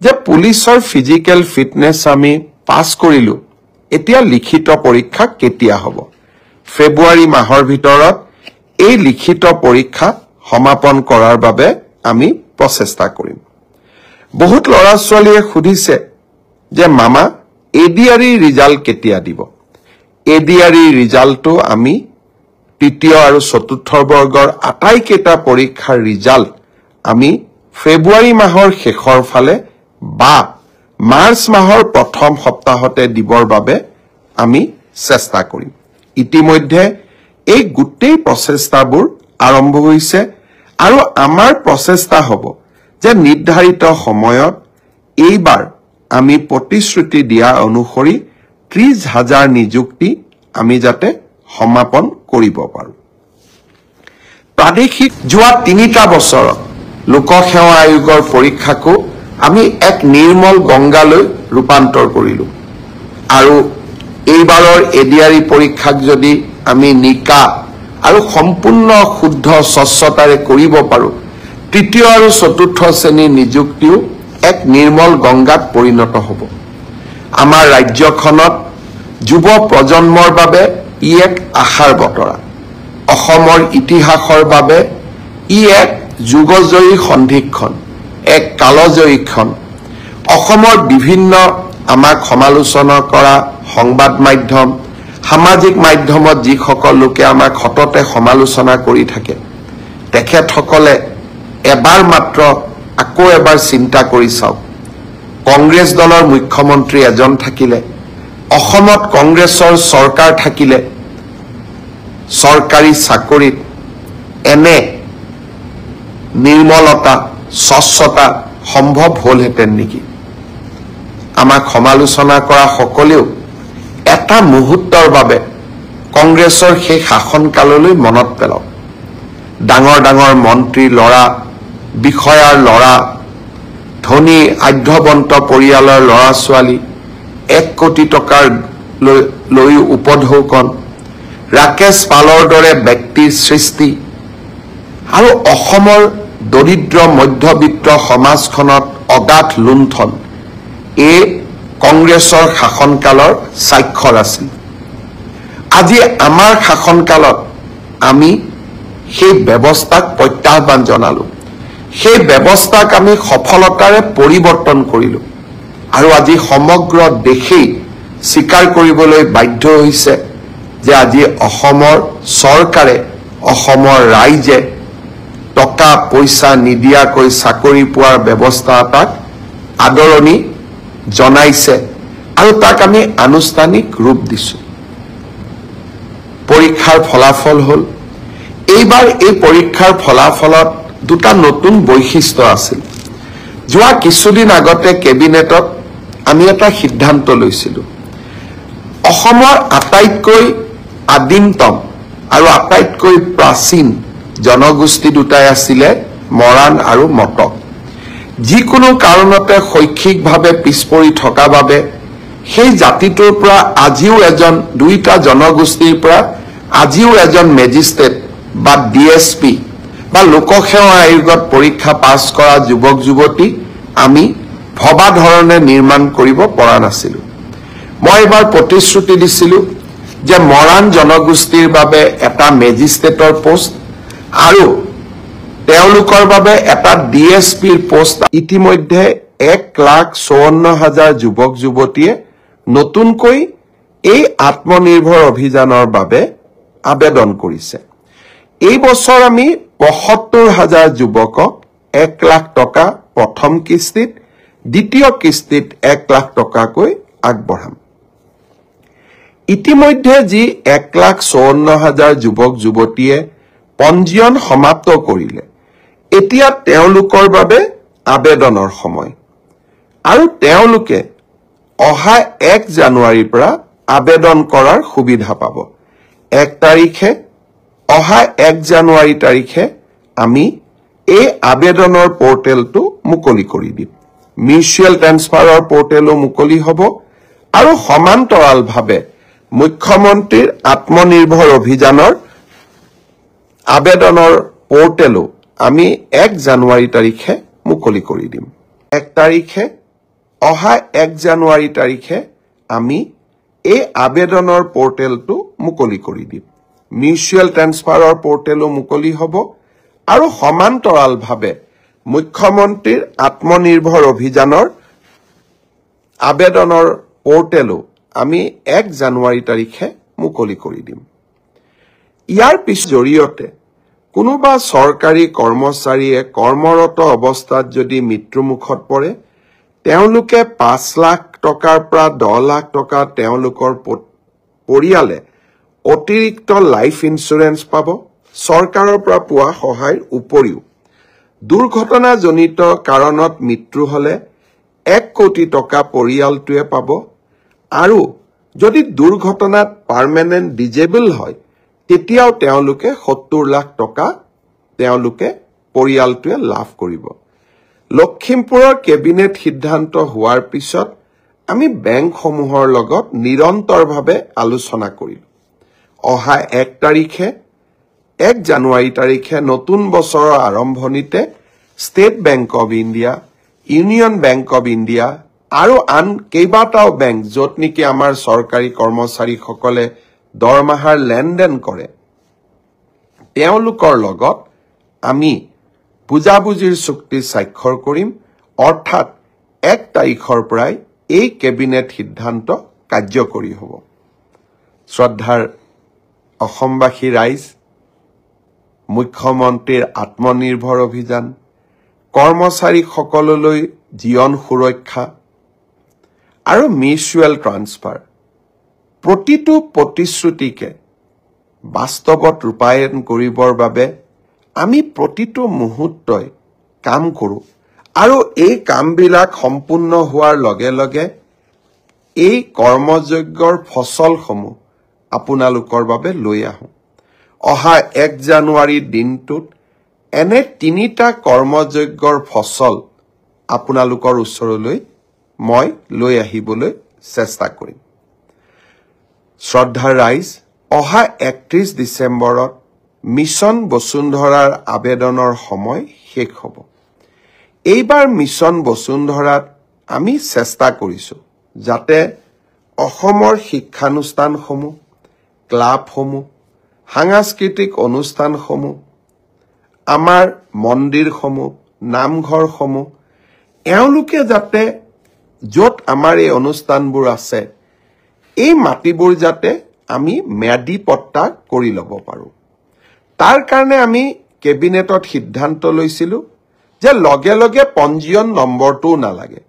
যে পুলিচৰ physical fitness আমি পাস কৰিলো এতিয়া লিখিত পৰীক্ষা কেতিয়া হ'ব ফেব্ৰুৱাৰী মাহৰ ভিতৰত এই লিখিত পৰীক্ষা সমাপন কৰাৰ বাবে আমি প্ৰচেষ্টা কৰিম বহুত লৰা ছোৱালীয়ে সুধিছে যে মামা এডিআৰই ৰিজাল্ট কেতিয়া দিব এডিআৰই ৰিজাল্টটো আমি তৃতীয় আৰু চতুৰ্থ বৰ্গৰ আটাইকেইটা পৰীক্ষাৰ ৰিজাল্ট আমি ফেব্ৰুৱাৰী মাহৰ শেষৰ ফালে বা মাৰ্চ মাহৰ প্ৰথম সপ্তাহতে দিবৰ বাবে আমি চেষ্টা কৰিম ইতিমধ্যে এই গোটেই প্ৰচেষ্টাবোৰ আৰম্ভ হৈছে আৰু আমাৰ প্ৰচেষ্টা হ'ব যে নিৰ্ধাৰিত সময়ত এইবাৰ আমি প্ৰতিশ্ৰুতি দিয়া অনুসৰি ৩০,০০০ নিযুক্তি আমি যাতে সমাপন কৰিব পাৰো প্ৰাদেশিক যোৱা ৩টা বছৰত লোকসেৱা আয়োগৰ পৰীক্ষাকো আমি এক নিৰ্মল গংগালৈ ৰূপান্তৰ কৰিলো আৰু এইবাৰৰ এডিআৰই পৰীক্ষাক যদি আমি নিকা আৰু সম্পূৰ্ণ শুদ্ধ স্বচ্ছতাৰে কৰিব পাৰো তৃতীয় আৰু চতুৰ্থ শ্ৰেণীৰ নিযুক্তিও এক নিৰ্মল গংগাত পৰিণত হ'ব আমাৰ ৰাজ্যখনত যুৱ প্ৰজন্মৰ বাবে ই এক আশাৰ বতৰা অসমৰ ইতিহাসৰ বাবে ই এক যুগজয়ী সন্ধিক্ষণ এক কালজয়ীক্ষণ অসমৰ বিভিন্ন আমাক সমালোচনা কৰা সংবাদ মাধ্যম সামাজিক মাধ্যমত যিসকল লোকে আমাক হততে সমালোচনা কৰি থাকে তেখেতসকলে এবাৰ মাত্ৰ আকৌ এবাৰ চিন্তা কৰি চাওক কংগ্ৰেছ দলৰ মুখ্যমন্ত্ৰী এজন থাকিলে অসমত কংগ্ৰেছৰ চৰকাৰ থাকিলে চৰকাৰী চাকৰিত এনে নিৰ্মলতা স্বচ্ছতা সম্ভৱ হ'লহেঁতেন নেকি আমাক সমালোচনা কৰা সকলেও এটা মুহূৰ্তৰ বাবে কংগ্ৰেছৰ সেই শাসনকাললৈ মনত পেলাওক ডাঙৰ ডাঙৰ মন্ত্ৰী লৰা বিষয়াৰ লৰা ধনী আধ্যবন্ত পৰিয়ালৰ লৰা ছোৱালী 1 কোটি টকাৰ লৈ উপঢৌকন ৰাকেশ পালৰ দৰে ব্যক্তিৰ সৃষ্টি আৰু অসমৰ দৰিদ্ৰ মধ্যবিত্ত সমাজখনত অগাধ লুণ্ঠন এই কংগ্ৰেছৰ শাসনকালৰ স্বাক্ষৰ আছিল আজি আমাৰ শাসনকালত আমি সেই ব্যৱস্থাক প্ৰত্যাহ্বান জনালো সেই ব্যৱস্থাক আমি সফলতাৰে পৰিৱৰ্তন কৰিলো আৰু আজি সমগ্ৰ দেশেই স্বীকাৰ কৰিবলৈ বাধ্য হৈছে যে আজি অসমৰ চৰকাৰে অসমৰ ৰাইজে টকা পইচা নিদিয়াকৈ চাকৰি পোৱাৰ ব্যৱস্থা এটাক আদৰণি জনাইছে আৰু তাক আমি আনুষ্ঠানিক ৰূপ দিছো পৰীক্ষাৰ ফলাফল হ'ল এইবাৰ এই পৰীক্ষাৰ ফলাফলত দুটা নতুন বৈশিষ্ট্য আছিল যোৱা কিছুদিন আগতে কেবিনেটত আমি এটা সিদ্ধান্ত লৈছিলো অসমৰ আটাইতকৈ আদিমতম আৰু আটাইতকৈ প্ৰাচীন জনগোষ্ঠী দুটাই আছিল মৰাণ আৰু মটক যিকোনো কাৰণতে শৈক্ষিকভাৱে পিছপৰি থকা বাবে সেই জাতিটোৰ পৰা আজিও এজন দুইটা জনগোষ্ঠীৰ পৰা আজিও এজন মেজিষ্ট্ৰেট বা ডিএসপি বা লোকসেৱা আয়োগত পৰীক্ষা পাছ কৰা যুৱক যুৱতী আমি ভবা ধৰণে নিৰ্মাণ কৰিব পৰা নাছিলো মই এবাৰ প্ৰতিশ্ৰুতি দিছিলো যে মৰাণ জনগোষ্ঠীৰ বাবে এটা মেজিষ্ট্ৰেটৰ পোষ্ট আৰু তেওঁলোকৰ বাবে এটা ডিএসপিৰ পোষ্ট ইতিমধ্যে 1,54,000 যুৱক যুৱতীয়ে নতুনকৈ এই আত্মনিৰ্ভৰ অভিযানৰ বাবে আবেদন কৰিছে এই বছৰ আমি ৭৫,000 যুৱকক 1 লাখ টকা প্ৰথম কিস্তিত দ্বিতীয় কিস্তিত 1 লাখ টকাকৈ আগবঢ়াম ইতিমধ্যে যি 1,54,000 যুৱক যুৱতীয়ে পঞ্জীয়ন সমাপ্ত কৰিলে এতিয়া তেওঁলোকৰ বাবে আবেদনৰ সময় আৰু তেওঁলোকে অহা 1 জানুৱাৰীৰ পৰা আবেদন কৰাৰ সুবিধা পাব 1 তাৰিখে অহা 1 জানুৱাৰী তাৰিখে আমি এই আবেদনৰ পোৰ্টেলটো মুকলি কৰি দিম মিউচুৱেল ট্ৰান্সফাৰৰ পোৰ্টেলো মুকলি হ'ব আৰু সমান্তৰালভাৱে মুখ্যমন্ত্ৰীৰ আত্মনিৰ্ভৰ অভিযানৰ আবেদনৰ পোৰ্টেলো আমি 1 জানুৱাৰী তাৰিখে মুকলি কৰি দিম 1 তাৰিখে অহা 1 জানুৱাৰী তাৰিখে আমি এই আবেদনৰ পোৰ্টেলটো মুকলি কৰি দিম মিউচুৱেল ট্ৰান্সফাৰৰ পোৰ্টেলো মুকলি হ'ব আৰু সমান্তৰালভাৱে মুখ্যমন্ত্ৰীৰ আত্মনিৰ্ভৰ অভিযানৰ আবেদনৰ পোৰ্টেলো আমি 1 জানুৱাৰী তাৰিখে মুকলি কৰি দিম ইয়াৰ পিছ জৰিয়তে কোনোবা চৰকাৰী কৰ্মচাৰীয়ে কৰ্মৰত অৱস্থাত যদি মৃত্যুমুখত পৰে তেওঁলোকে 5 লাখ টকাৰ পৰা 10 লাখ টকা তেওঁলোকৰ পৰিয়ালে অতিৰিক্ত লাইফ ইন্সুৰেন্স পাব চৰকাৰৰ পৰা পোৱা সহায়ৰ উপৰিও দুৰ্ঘটনাজনিত কাৰণত মৃত্যু হলে 1 কোটি টকা পৰিয়ালটোৱে পাব আৰু যদি দুৰ্ঘটনাত পাৰ্মানেন্ট ডিজেবল হয় তেতিয়াও তেওঁলোকে 70 লাখ টকা তেওঁলোকে পৰিয়ালটোৱে লাভ কৰিব লখিমপুৰৰ কেবিনেট সিদ্ধান্ত হোৱাৰ পিছত আমি বেংকসমূহৰ লগত নিৰন্তৰভাৱে আলোচনা কৰিলো অহা 1 তাৰিখে 1 জানুৱাৰী তাৰিখে নতুন বছৰৰ আৰম্ভণিতে state bank of India union bank of India আৰু আন কেইবাটাও বেংক য'ত নেকি আমাৰ চৰকাৰী কৰ্মচাৰীসকলে দৰমহাৰ লেনদেন কৰে তেওঁলোকৰ লগত আমি বুজাবুজিৰ চুক্তি স্বাক্ষৰ কৰিম অৰ্থাৎ 1 তাৰিখৰ পৰাই এই কেবিনেট সিদ্ধান্ত কাৰ্যকৰী হ'ব শ্ৰদ্ধাৰ অসমবাসী ৰাইজ মুখ্যমন্ত্ৰীৰ আত্মনিৰ্ভৰ অভিযান কৰ্মচাৰীসকললৈ জীৱন সুৰক্ষা আৰু মিউচুৱেল ট্ৰান্সফাৰ প্ৰতিটো প্ৰতিশ্ৰুতিকে বাস্তৱত ৰূপায়ণ কৰিবৰ বাবে আমি প্ৰতিটো মুহূৰ্তই কাম কৰোঁ আৰু এই কামবিলাক সম্পূৰ্ণ হোৱাৰ লগে লগে এই কৰ্মযজ্ঞৰ ফচলসমূহ আপোনালোকৰ বাবে লৈ আহোঁ অহা 1 জানুৱাৰীৰ দিনটোত এনে 3টা কৰ্মযজ্ঞৰ ফচল আপোনালোকৰ ওচৰলৈ মই লৈ আহিবলৈ চেষ্টা কৰিম শ্ৰদ্ধাৰ ৰাইজ অহা 31 ডিচেম্বৰত মিছন বসুন্ধৰাৰ আবেদনৰ সময় শেষ হ'ব এইবাৰ মিছন বসুন্ধৰাত আমি চেষ্টা কৰিছো যাতে অসমৰ শিক্ষানুষ্ঠানসমূহ ক্লাবসমূহ সাংস্কৃতিক অনুষ্ঠানসমূহ আমাৰ মন্দিৰসমূহ নামঘৰসমূহ এওঁলোকে যাতে য'ত আমাৰ এই অনুষ্ঠানবোৰ আছে এই মাটিবোৰ যাতে আমি ম্যাদী পট্টা কৰি ল'ব পাৰোঁ তাৰ কাৰণে আমি কেবিনেটত সিদ্ধান্ত লৈছিলো যে লগে লগে পঞ্জীয়ন নম্বৰটো নালাগে